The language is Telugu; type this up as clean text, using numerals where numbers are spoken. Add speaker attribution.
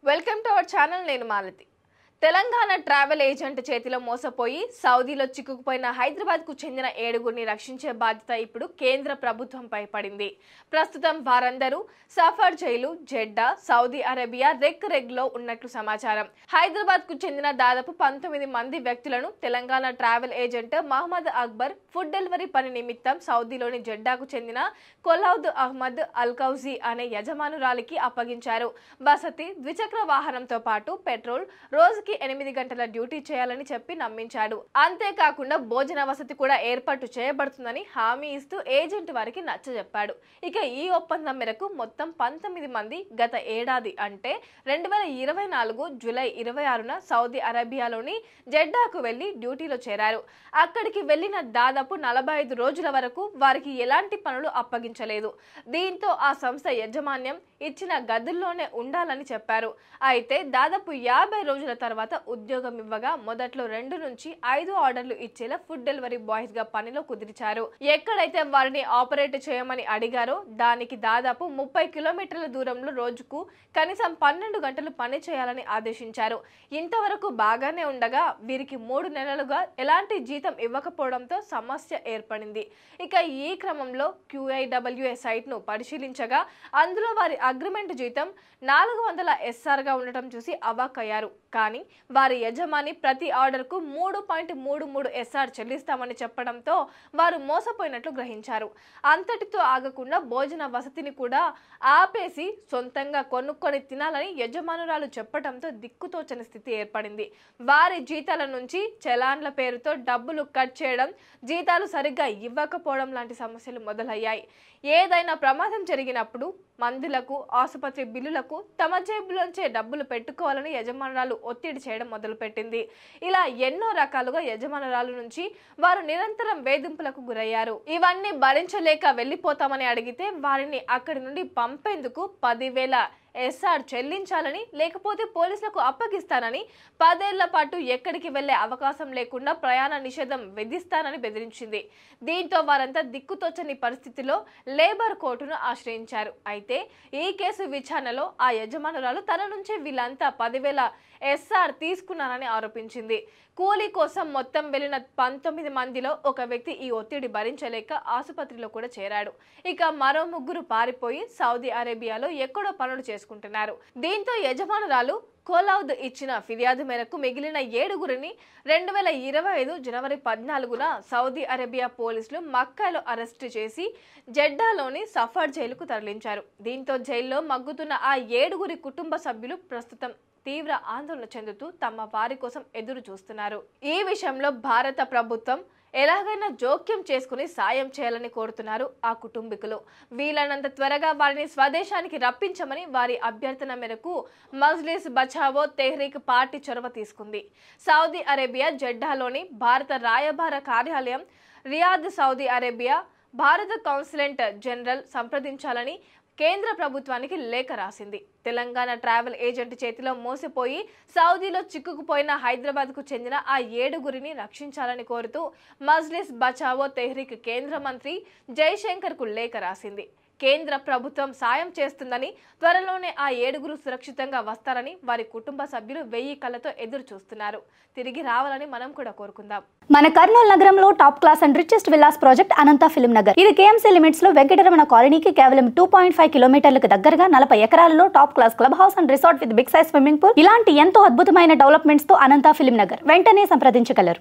Speaker 1: Welcome to our channel. నేను మాలతి. తెలంగాణ ట్రావెల్ ఏజెంట్ చేతిలో మోసపోయి సౌదీలో చిక్కుకుపోయిన హైదరాబాద్కు చెందిన 7గురిని రక్షించే బాధ్యత ఇప్పుడు కేంద్ర ప్రభుత్వంపై పడింది. ప్రస్తుతం వారందరూ సఫర్ జైలు, జెడ్డా, సౌదీ అరేబియా రెగ్లో ఉన్నట్లు సమాచారం. హైదరాబాద్కు చెందిన దాదాపు 19 మంది వ్యక్తులను Telangana travel agent Mohammed Akbar food delivery పని నిమిత్తం సౌదీలోని జెడ్డాకు చెందిన కొలౌద్ అహ్మద్ అల్కౌజీ అనే యజమానురాలికి అప్పగించారు. వసతి, ద్విచక్ర వాహనంతో పాటు పెట్రోల్, రోజుకి 8 గంటల డ్యూటీ చేయాలని చెప్పి నమ్మించాడు. అంతేకాకుండా భోజన వసతి కూడా ఏర్పాటు చేయబడుతుందని హామీ ఇస్తూ ఏజెంట్ వారికి నచ్చజెప్పాడు. ఇక ఈ ఒప్పందం మేరకు మొత్తం 19 మంది గత ఏడాది అంటే 2024 జూలై 26న సౌదీ అరేబియాలోని జెడ్డాకు వెళ్లి డ్యూటీలో చేరారు. అక్కడికి వెళ్లిన దాదాపు 45 రోజుల వరకు వారికి ఎలాంటి పనులు అప్పగించలేదు. దీంతో ఆ సంస్థ యాజమాన్యం ఇచ్చిన గదుల్లోనే ఉండాలని చెప్పారు. అయితే దాదాపు 50 రోజుల తర్వాత ఉద్యోగం ఇవ్వగా మొదట్లో 2 నుంచి 5 ఆర్డర్లు ఇచ్చేలా ఫుడ్ డెలివరీ బాయ్స్ గా పనిలో కుదిర్చారు. ఎక్కడైతే వారిని ఆపరేట్ చేయమని అడిగారో దానికి దాదాపు 30 కిలోమీటర్ల దూరంలో రోజుకు కనీసం 12 గంటలు పని చేయాలని ఆదేశించారు. ఇంతవరకు బాగానే ఉండగా వీరికి 3 నెలలుగా ఎలాంటి జీతం ఇవ్వకపోవడంతో సమస్య ఏర్పడింది. ఇక ఈ క్రమంలో QIWA సైట్ ను పరిశీలించగా అందులో వారి అగ్రిమెంట్ జీతం 400 SR గా ఉండటం చూసి అవాక్కయ్యారు. కానీ వారి యజమాని ప్రతి ఆర్డర్ కు 3.33 SR చెల్లిస్తామని చెప్పడంతో వారు మోసపోయినట్లు గ్రహించారు. అంతటితో ఆగకుండా భోజన వసతిని కూడా ఆపేసి సొంతంగా కొనుక్కొని తినాలని యజమానురాలు చెప్పడంతో దిక్కుతోచని స్థితి ఏర్పడింది. వారి జీతాల నుంచి చలాన్ల పేరుతో డబ్బులు కట్ చేయడం, జీతాలు సరిగ్గా ఇవ్వకపోవడం లాంటి సమస్యలు మొదలయ్యాయి. ఏదైనా ప్రమాదం జరిగినప్పుడు మందులకు, ఆసుపత్రి బిల్లులకు తమ జేబులోంచే డబ్బులు పెట్టుకోవాలని యజమానురాలు ఒత్తిడి చేయడం మొదలుపెట్టింది. ఇలా ఎన్నో రకాలుగా యజమానురాలు నుంచి వారు నిరంతరం వేధింపులకు గురయ్యారు. ఇవన్నీ భరించలేక వెళ్లిపోతామని అడిగితే వారిని అక్కడి నుండి పంపేందుకు 10,000 SR చెల్లించాలని, లేకపోతే పోలీసులకు అప్పగిస్తానని, 10 ఏళ్ల పాటు ఎక్కడికి వెళ్లే అవకాశం లేకుండా ప్రయాణ నిషేధం విధిస్తానని బెదిరించింది. దీంతో వారంతా దిక్కుతోచని పరిస్థితిలో లేబర్ కోర్టును ఆశ్రయించారు. అయితే ఈ కేసు విచారణలో ఆ యజమానురాలు తన నుంచి వీళ్ళంతా 10,000 SR తీసుకున్నారని ఆరోపించింది. కూలీ కోసం మొత్తం వెళ్లిన 19 మందిలో ఒక వ్యక్తి ఈ ఒత్తిడి భరించలేక ఆసుపత్రిలో కూడా చేరాడు. ఇక మరో 3 పారిపోయి సౌదీ అరేబియాలో ఎక్కడో పనులు చేసుకుంటున్నారు. దీంతో యజమానురాలు కొలౌద్ ఇచ్చిన ఫిర్యాదు మేరకు మిగిలిన 7గురిని 2025 జనవరి 14న సౌదీ అరేబియా పోలీసులు మక్కాలో అరెస్టు చేసి జెడ్డాలోని సఫర్ జైలుకు తరలించారు. దీంతో జైల్లో మగ్గుతున్న ఆ 7గురి కుటుంబ సభ్యులు ప్రస్తుతం తీవ్ర ఆందోళన చెందుతూ తమ వారి కోసం ఎదురు చూస్తున్నారు. ఈ విషయంలో భారత ప్రభుత్వం ఎలాగైనా జోక్యం చేసుకుని సాయం చేయాలని కోరుతున్నారు ఆ కుటుంబీకులు. వీలైనంత త్వరగా వారిని స్వదేశానికి రప్పించమని వారి అభ్యర్థన మేరకు మజ్లిస్ బచావో తెహ్రీక్ పార్టీ చొరవ తీసుకుంది. సౌదీ అరేబియా జెడ్డాలోని భారత రాయబార కార్యాలయం, రియాద్, సౌదీ అరేబియా భారత కౌన్సిలెంట్ జనరల్ సంప్రదించాలని కేంద్ర ప్రభుత్వానికి లేఖ రాసింది. తెలంగాణ ట్రావెల్ ఏజెంట్ చేతిలో మోసపోయి సౌదీలో చిక్కుకుపోయిన హైదరాబాద్కు చెందిన ఆ 7గురిని రక్షించాలని కోరుతూ మజ్లిస్ బచావో తెహ్రీక్ కేంద్ర మంత్రి జైశంకర్కు లేఖ రాసింది. కేంద్ర ప్రభుత్వం సాయం చేస్తుందని, త్వరలోనే ఆ 7గురు సురక్షితంగా వస్తారని వారి కుటుంబ సభ్యులు 1000 కళ్ళతో ఎదురు చూస్తున్నారు. తిరిగి రావాలని మనం కూడా కోరుకుందాం.
Speaker 2: మన కర్నూలు నగరంలో top class and richest villas project Anantha film Nagar. ఇది KMC లిమిట్స్ లో వెంకటరమణ కాలనీకి కేవలం 2.5 కిలోమీటర్లకు దగ్గరగా 40 ఎకరాలలో top class club house and resort with big size swimming pool, ఇలాంటి ఎంతో అద్భుతమైన డెవలప్మెంట్స్ తో అనంత ఫిలిం నగర్. వెంటనే సంప్రదించగలరు.